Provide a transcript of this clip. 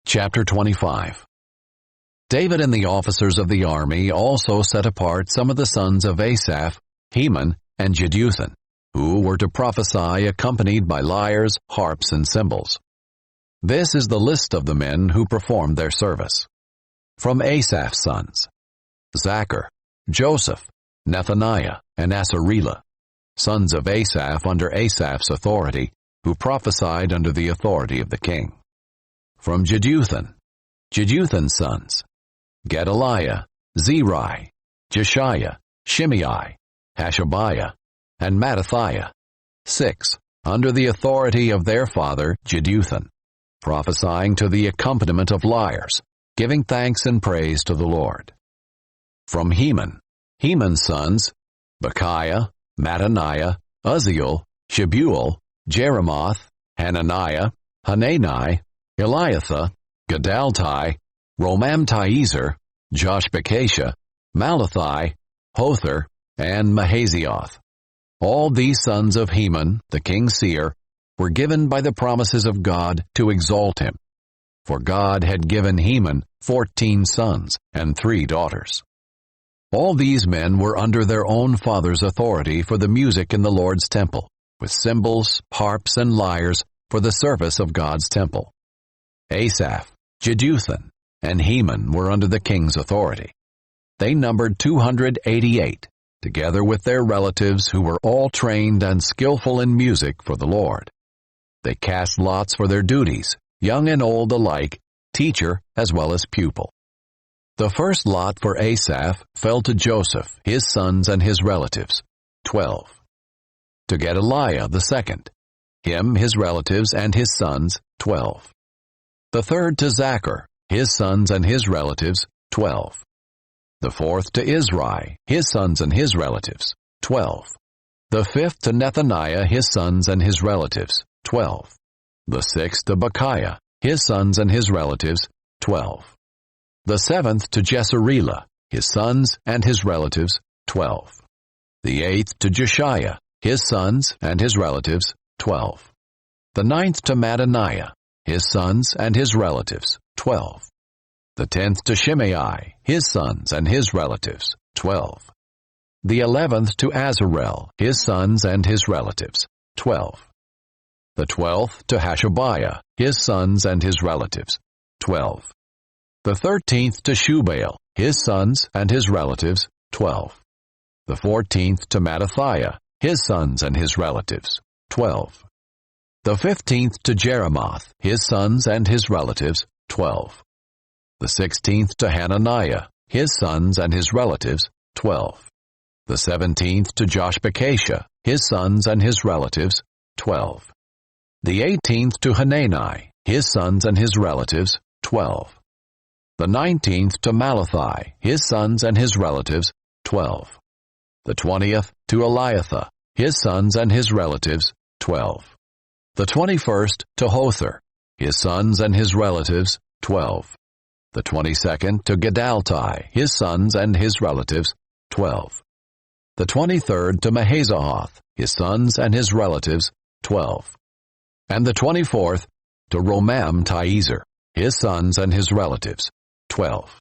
Chapter 25. David and the officers of the army also set apart some of the sons of Asaph, Heman, and Jeduthun, who were to prophesy accompanied by lyres, harps, and cymbals. This is the list of the men who performed their service. From Asaph's sons: Zachar, Joseph, Nethaniah, and Asarelah, sons of Asaph under Asaph's authority, who prophesied under the authority of the king. From Jeduthun: Jeduthun's sons: Gedaliah, Zeri, Jeshiah, Shimei, Hashabiah, and Mattithiah, 6, under the authority of their father Jeduthun, prophesying to the accompaniment of lyres, giving thanks and praise to the Lord. From Heman: Heman's sons: Bechiah, Mattaniah, Uzziel, Shebuel, Jeremoth, Hananiah, Hanani, Eliathah, Gedalti, Romamti-Ezer, Joshbekashah, Malathi, Hothar, and Mahazioth. All these sons of Heman, the king's seer, were given by the promises of God to exalt him, for God had given Heman 14 sons and 3 daughters. All these men were under their own father's authority for the music in the Lord's temple, with cymbals, harps, and lyres for the service of God's temple. Asaph, Jeduthun, and Heman were under the king's authority. They numbered 288, together with their relatives who were all trained and skillful in music for the Lord. They cast lots for their duties, young and old alike, teacher as well as pupil. The first lot for Asaph fell to Joseph, his sons and his relatives, 12. To Gedaliah the second, him, his relatives, and his sons, 12. The third to Zachar, his sons and his relatives, 12. The fourth to Izri, his sons and his relatives, 12. The fifth to Nethaniah, his sons and his relatives, 12. The sixth to Bechiah, his sons and his relatives, 12. The seventh to Jesarela, his sons and his relatives, 12. The eighth to Jeshiah, his sons and his relatives, 12. The ninth to Mattaniah, his sons and his relatives, 12. The 10th to Shimei, his sons and his relatives, 12. The 11th to Azarel, his sons and his relatives, 12. The 12th to Hashabiah, his sons and his relatives, 12. The 13th to Shubael, his sons and his relatives, 12. The 14th to Mattithiah, his sons and his relatives, 12. The 15th to Jeremoth, his sons and his relatives, 12. The 16th to Hananiah, his sons and his relatives, 12. The 17th to Joshbekashah, his sons and his relatives, 12. The 18th to Hanani, his sons and his relatives, 12. The 19th to Malathi, his sons and his relatives, 12. The 20th to Eliathah, his sons and his relatives, 12. The 21st to Hothar, his sons and his relatives, 12. The 22nd to Gedalti, his sons and his relatives, 12. The 23rd to Mahazioth, his sons and his relatives, 12. And the 24th to Romamti-Ezer, his sons and his relatives, 12.